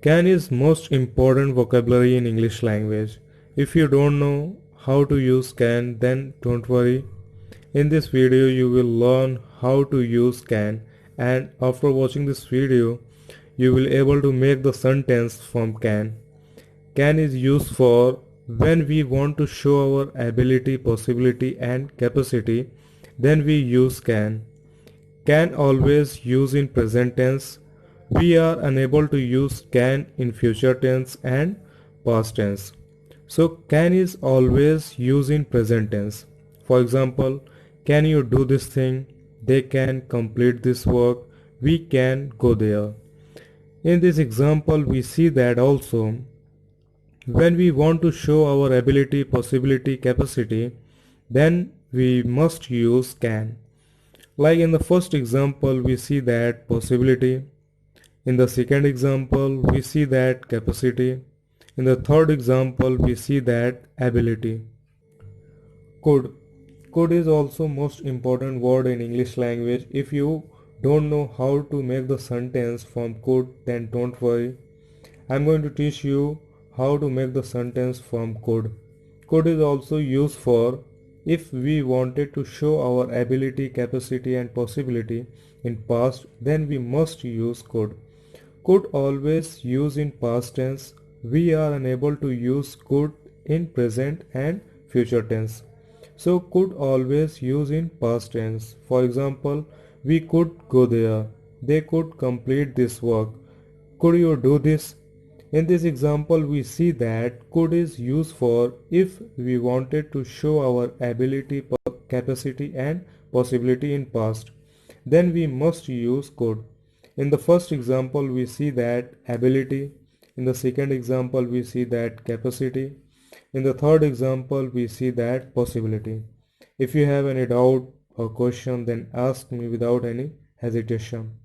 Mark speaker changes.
Speaker 1: Can is most important vocabulary in English language. If you don't know how to use can, then don't worry. In this video you will learn how to use can, and after watching this video you will able to make the sentence from can. Can is used for when we want to show our ability, possibility and capacity, then we use can. Can always use in present tense. We are unable to use can in future tense and past tense. So can is always used in present tense. For example, can you do this thing? They can complete this work. We can go there. In this example, we see that also when we want to show our ability, possibility, capacity, then we must use can. Like in the first example, we see that possibility. In the second example, we see that capacity. In the third example, we see that ability. Could. Could is also most important word in English language. If you don't know how to make the sentence from could, then don't worry. I'm going to teach you how to make the sentence from could. Could is also used for if we wanted to show our ability, capacity and possibility in past, then we must use could. Could always use in past tense. We are unable to use could in present and future tense. So could always use in past tense. For example, we could go there. They could complete this work. Could you do this? In this example, we see that could is used for if we wanted to show our ability, capacity and possibility in past. Then we must use could. In the first example, we see that ability. In the second example, we see that capacity. In the third example, we see that possibility. If you have any doubt or question, then ask me without any hesitation.